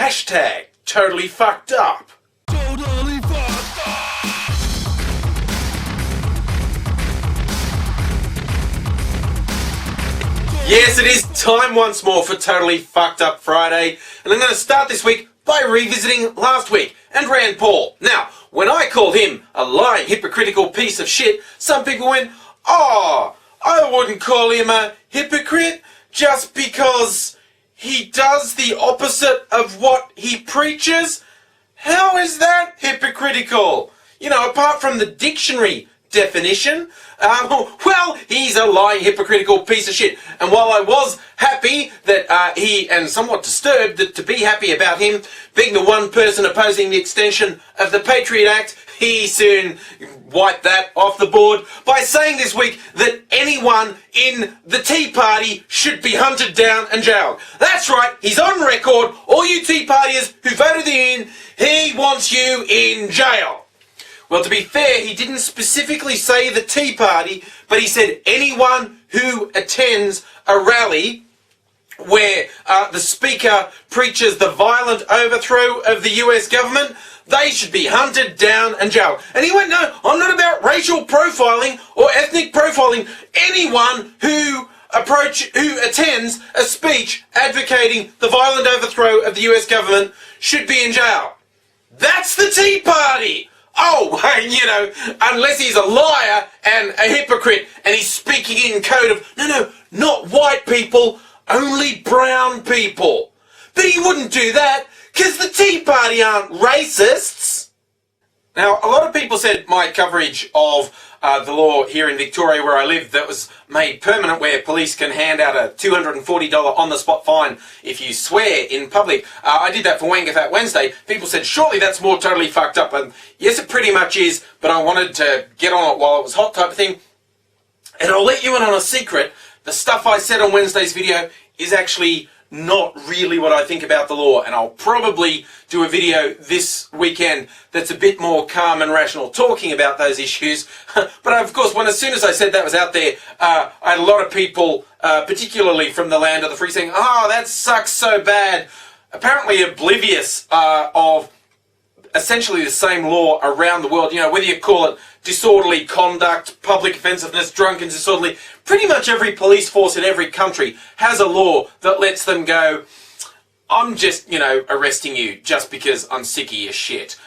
Hashtag totally fucked up. Totally fucked up. Yes, it is time once more for Totally Fucked Up Friday, and I'm going to start this week by revisiting last week and Rand Paul. Now, when I called him a lying, hypocritical piece of shit, some people went, "Oh, I wouldn't call him a hypocrite just because he does the opposite of what he preaches." How is that hypocritical? You know, apart from the dictionary definition, well, he's a lying, hypocritical piece of shit. And while I was happy that and somewhat disturbed that to be happy about him being the one person opposing the extension of the Patriot Act, he soon wiped that off the board by saying this week that anyone in the Tea Party should be hunted down and jailed. That's right, he's on record, all you Tea Partiers who voted him in, he wants you in jail. Well, to be fair, he didn't specifically say the Tea Party, but he said anyone who attends a rally where the speaker preaches the violent overthrow of the US government, they should be hunted down and jailed. And he went, no, I'm not about racial profiling or ethnic profiling. Anyone who attends a speech advocating the violent overthrow of the US government should be in jail. That's the Tea Party. Oh, you know, unless he's a liar and a hypocrite and he's speaking in code of, no, not white people, only brown people. But he wouldn't do that because the Tea Party aren't racists. Now, a lot of people said my coverage of the law here in Victoria where I live that was made permanent where police can hand out a $240 on-the-spot fine if you swear in public. I did that for Wanga Fat Wednesday. People said, surely that's more totally fucked up. And yes, it pretty much is, but I wanted to get on it while it was hot type of thing. And I'll let you in on a secret. The stuff I said on Wednesday's video is actually not really what I think about the law, and I'll probably do a video this weekend that's a bit more calm and rational talking about those issues. But of course, as soon as I said that was out there, I had a lot of people, particularly from the land of the free, saying, "Oh, that sucks so bad," apparently oblivious of essentially the same law around the world. You know, whether you call it disorderly conduct, public offensiveness, drunken disorderly, pretty much every police force in every country has a law that lets them go, I'm just, arresting you just because I'm sick of your shit.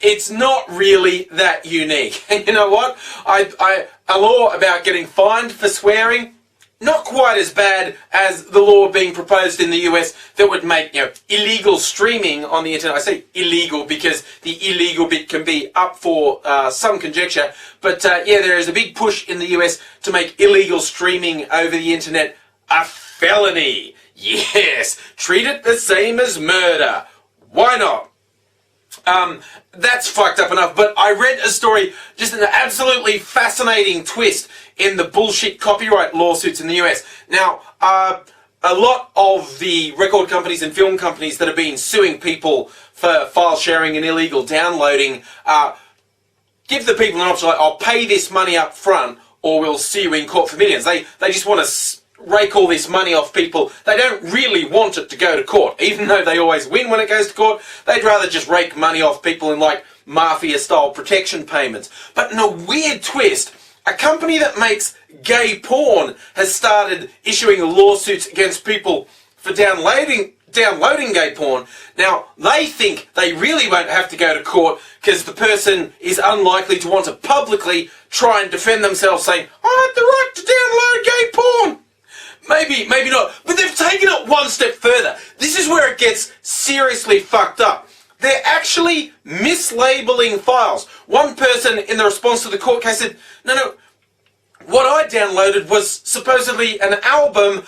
It's not really that unique. And you know what? A law about getting fined for swearing, not quite as bad as the law being proposed in the US that would make, illegal streaming on the internet. I say illegal because the illegal bit can be up for some conjecture. But there is a big push in the US to make illegal streaming over the internet a felony. Yes, treat it the same as murder. Why not? That's fucked up enough, but I read a story, just an absolutely fascinating twist in the bullshit copyright lawsuits in the US. Now, a lot of the record companies and film companies that have been suing people for file sharing and illegal downloading, give the people an option like, I'll pay this money up front or we'll sue you in court for millions. They just want to rake all this money off people. They don't really want it to go to court, even though they always win when it goes to court. They'd rather just rake money off people in like mafia-style protection payments. But in a weird twist, a company that makes gay porn has started issuing lawsuits against people for downloading gay porn. Now, they think they really won't have to go to court because the person is unlikely to want to publicly try and defend themselves saying, I have the right to download gay porn. Maybe not, but they've taken it one step further. This is where it gets seriously fucked up. They're actually mislabeling files. One person in the response to the court case said, no, what I downloaded was supposedly an album,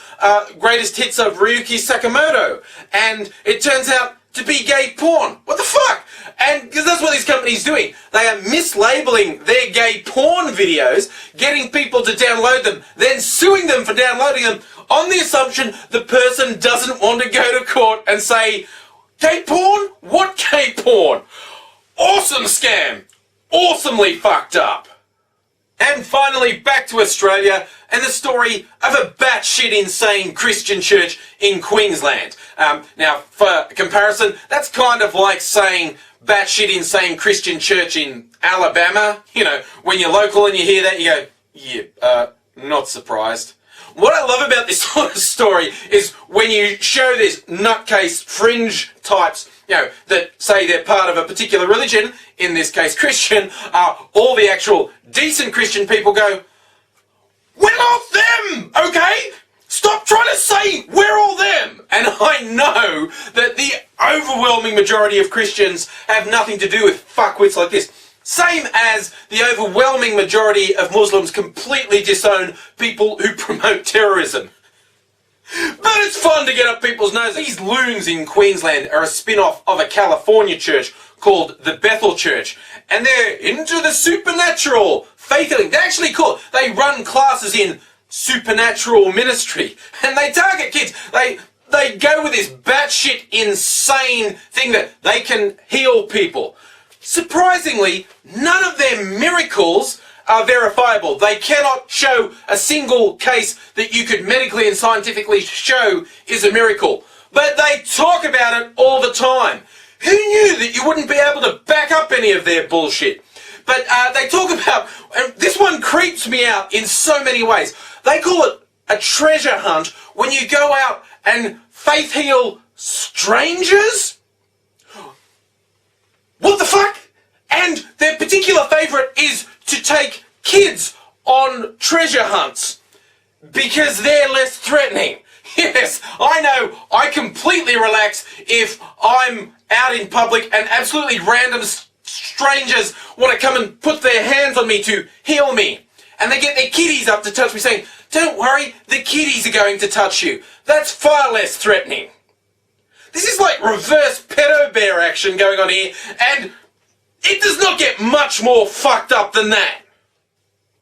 Greatest Hits of Ryuki Sakamoto, and it turns out to be gay porn. What the fuck? And because that's what this company's doing. They are mislabeling their gay porn videos, getting people to download them, then suing them for downloading them on the assumption the person doesn't want to go to court and say, gay porn? What gay porn? Awesome scam. Awesomely fucked up. And finally, back to Australia and the story of a batshit insane Christian church in Queensland. Now, for comparison, that's kind of like saying batshit insane Christian church in Alabama. You know, when you're local and you hear that, you go, yeah, not surprised. What I love about this sort of story is when you show this nutcase fringe types, you know, that say they're part of a particular religion, in this case Christian, all the actual decent Christian people go, we're not them, okay? Stop trying to say we're all them. And I know that the overwhelming majority of Christians have nothing to do with fuckwits like this. Same as the overwhelming majority of Muslims completely disown people who promote terrorism. But it's fun to get up people's noses. These loons in Queensland are a spin-off of a California church called the Bethel Church. And they're into the supernatural, faith healing. They actually they run classes in supernatural ministry. And they target kids. They go with this batshit insane thing that they can heal people. Surprisingly, none of their miracles are verifiable. They cannot show a single case that you could medically and scientifically show is a miracle. But they talk about it all the time. Who knew that you wouldn't be able to back up any of their bullshit? But they talk about, and this one creeps me out in so many ways. They call it a treasure hunt when you go out and faith heal strangers? What the fuck? And their particular favourite is to take kids on treasure hunts because they're less threatening. Yes, I know, I completely relax if I'm out in public and absolutely random strangers want to come and put their hands on me to heal me. And they get their kiddies up to touch me saying, don't worry, the kiddies are going to touch you. That's far less threatening. This is like reverse pedo bear action going on here, and it does not get much more fucked up than that.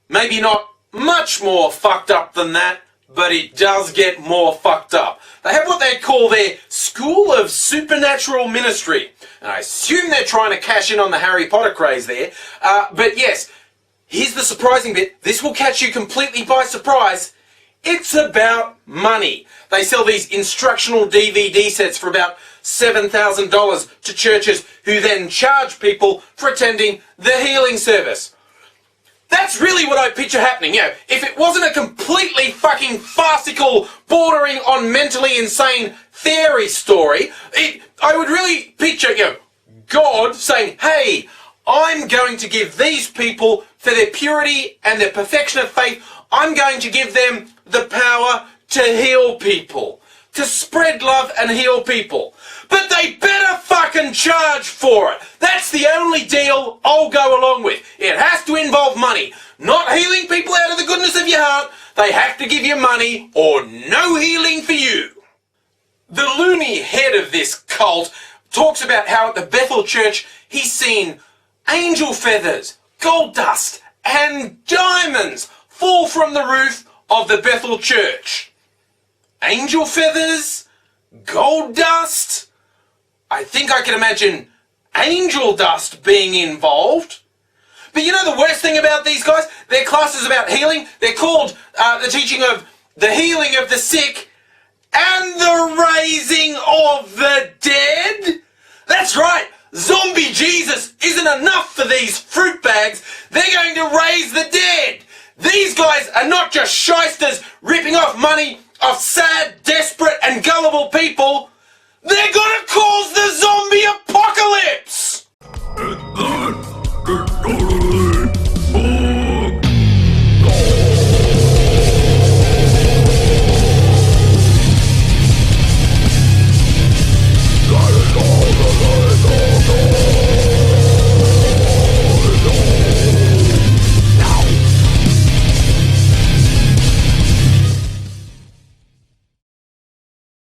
Maybe not much more fucked up than that, but it does get more fucked up. They have what they call their School of Supernatural Ministry. And I assume they're trying to cash in on the Harry Potter craze there. But yes, here's the surprising bit. This will catch you completely by surprise. It's about money. They sell these instructional DVD sets for about $7,000 to churches who then charge people for attending the healing service. That's really what I picture happening. You know, if it wasn't a completely fucking farcical, bordering on mentally insane fairy story, I would really picture, you know, God saying, hey, I'm going to give these people, for their purity and their perfection of faith, I'm going to give them the power to heal people, to spread love and heal people. But they better fucking charge for it. That's the only deal I'll go along with. It has to involve money. Not healing people out of the goodness of your heart. They have to give you money or no healing for you. The loony head of this cult talks about how at the Bethel Church he's seen angel feathers, gold dust and diamonds fall from the roof of the Bethel Church. Angel feathers? Gold dust? I think I can imagine angel dust being involved. But you know the worst thing about these guys? Their class is about healing. They're called the teaching of the healing of the sick and the raising of the dead. That's right. Zombie Jesus isn't enough for these fruit bags. They're going to raise the dead. These guys are not just shysters ripping off money off sad, desperate and gullible people. They're gonna